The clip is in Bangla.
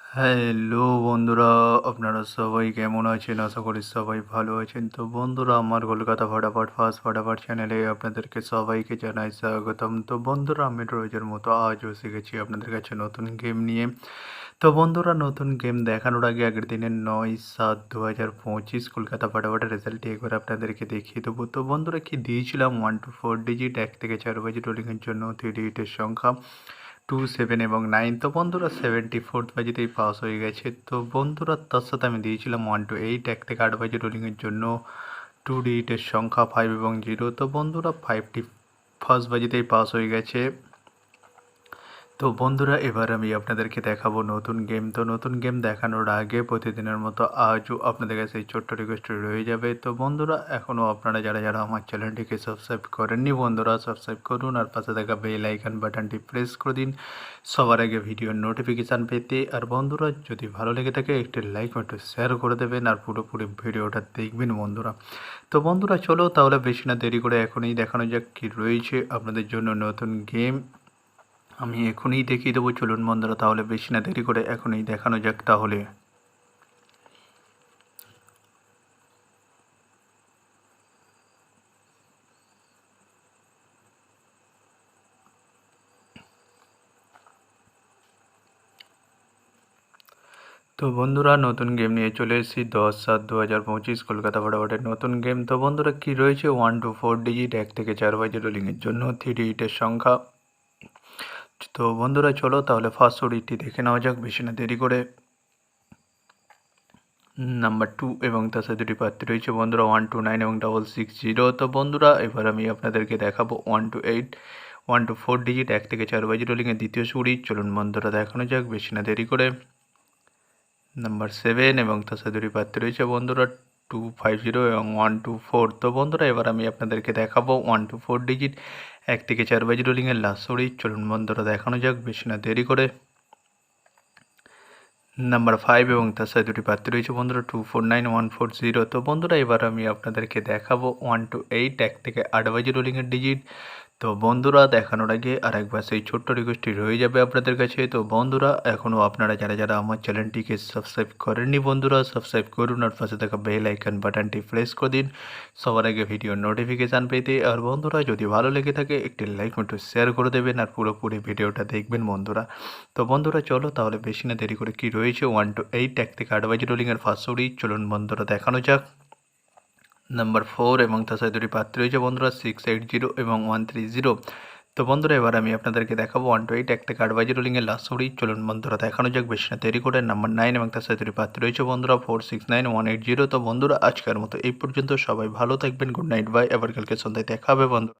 হ্যালো বন্ধুরা, আপনারা সবাই কেমন আছেন? আশা করি সবাই ভালো আছেন। তো বন্ধুরা, আমার কলকাতা ফটাফট চ্যানেলে আপনাদেরকে সবাইকে জানাই স্বাগতম। তো বন্ধুরা, আমি রোজের মতো আজও এসে গেছি আপনাদের কাছে নতুন গেম নিয়ে। তো বন্ধুরা, নতুন গেম দেখানোর আগে আগের দিনের 9/7/2025 কলকাতা ফটাফটের রেজাল্টটি একবার আপনাদেরকে দেখিয়ে দেবো। তো বন্ধুরা, কি দিয়েছিলাম 1 to 4 ডিজিট, 1 থেকে 4 বাজি রোলিংয়ের জন্য 3 ডিজিটের সংখ্যা 2, 7 এবং 9। তো বন্ধুরা, 74th বাজিতেই পাস হয়ে গেছে। তো বন্ধুরা, তার সাথে আমি দিয়েছিলাম 1 to 8, 1 থেকে 8 বাজি রোলিংয়ের জন্য 2 ডিজিটের সংখ্যা 5 এবং 0। তো বন্ধুরা, 5টি ফার্স্ট বাজিতেই পাস হয়ে গেছে। তো বন্ধুরা, এবার আমি আপনাদেরকে দেখাবো নতুন গেম। তো নতুন গেম দেখানোর আগে প্রতিদিনের মতো আজও আপনাদের কাছে এই ছোট্ট রিকোয়েস্ট রয়ে যাবে। তো বন্ধুরা, এখনও আপনারা যারা যারা আমার চ্যানেলটিকে সাবস্ক্রাইব করেননি, বন্ধুরা সাবস্ক্রাইব করুন আর পাশে থাকা বেল আইকন বাটনটি প্রেস করে দিন সবার আগে ভিডিওর নোটিফিকেশান পেতে। আর বন্ধুরা, যদি ভালো লেগে থাকে একটি লাইক একটু শেয়ার করে দেবেন আর পুরোপুরি ভিডিওটা দেখবেন বন্ধুরা। তো বন্ধুরা, চলো তাহলে বেশি না দেরি করে এখনই দেখানো যাক কী রয়েছে আপনাদের জন্য নতুন গেম। আমি এখনই দেখিয়ে দেবো, চলুন বন্ধুরা, তাহলে বেশি না দেরি করে এখনই দেখানো যাক তাহলে। তো বন্ধুরা, নতুন গেম নিয়ে চলে এসেছি 10/7/2025 কলকাতা ফটাফটের নতুন গেম। তো বন্ধুরা, কি রয়েছে 1 to 4 ডিজিট, 1 থেকে 4 বাজি রোলিংয়ের জন্য 3 ডিজিটের সংখ্যা। তো বন্ধুরা, চলো তাহলে ফার্স্ট ওডিটি দেখে নেওয়া যাক বেশি না দেরি করে। নাম্বার 2 এবং তার সাথে দুটি প্রার্থী রয়েছে বন্ধুরা 1 to 9 এবং 660। তো বন্ধুরা, এবার আমি আপনাদেরকে দেখাবো 1 to 8, 1 to 4 ডিজিট, 1 থেকে 4 বাজি রোলিংয়ের দ্বিতীয় সুড়ি। চলুন বন্ধুরা, দেখানো যাক বেশি না দেরি করে। নাম্বার 7 এবং তার সাথে দুটি প্রার্থী রয়েছে বন্ধুরা 250 এবং 1 to 4। তো বন্ধুরা, এবার আমি আপনাদেরকে দেখাবো 1 to 4 ডিজিট, 1 থেকে 4 বাজি রোলিংয়ের লাস্ট সুড়ি। চলুন বন্ধুরা, দেখানো যাক বেশি না দেরি করে। নাম্বার 5 এবং তার সাথে দুটি প্রার্থী রয়েছে বন্ধুরা 249140। তো বন্ধুরা, এবার আমি আপনাদেরকে দেখাবো 1 to 8, 1 থেকে 8 বাজি রোলিংয়ের ডিজিট। তো বন্ধুরা, দেখানোর আগে আর একবার সেই ছোট্ট রিকোয়েস্টটি রয়ে যাবে আপনাদের কাছে। তো বন্ধুরা, এখনও আপনারা যারা যারা আমার চ্যানেলটিকে সাবস্ক্রাইব করেননি, বন্ধুরা সাবস্ক্রাইব করুন আর পাশে থাকা বেল আইকন বাটনটি প্রেস করে দিন সবার আগে ভিডিওর নোটিফিকেশান পেতে। আর বন্ধুরা, যদি ভালো লেগে থাকে একটি লাইক একটু শেয়ার করে দেবেন আর পুরোপুরি ভিডিওটা দেখবেন বন্ধুরা। তো বন্ধুরা, চলো তাহলে বেশি না দেরি করে কি রয়েছে 1 to 8, 1 থেকে 8 বাজি রোলিংয়ের ফার্স্ট সুড়ি। চলুন বন্ধুরা, দেখানো যাক। নাম্বার 4 এবং তার সাথে দুটি প্রার্থী রয়েছে বন্ধুরা 680 এবং 130। তো বন্ধুরা, এবার আমি আপনাদেরকে দেখাবো 1 to 8, 1 থেকে 8 বাজি রোলিংয়ের লাস্ট সুড়ি। চলুন বন্ধুরা, দেখানো যাক বেশি না দেরি করে। নাম্বার 9 এবং তার সাথে দুটি প্রার্থী রয়েছে বন্ধুরা 469 180। তো বন্ধুরা, আজকের মতো এই পর্যন্ত। সবাই ভালো থাকবেন। Good night, bye. আবার কালকে সন্ধ্যায় দেখা হবে বন্ধুরা।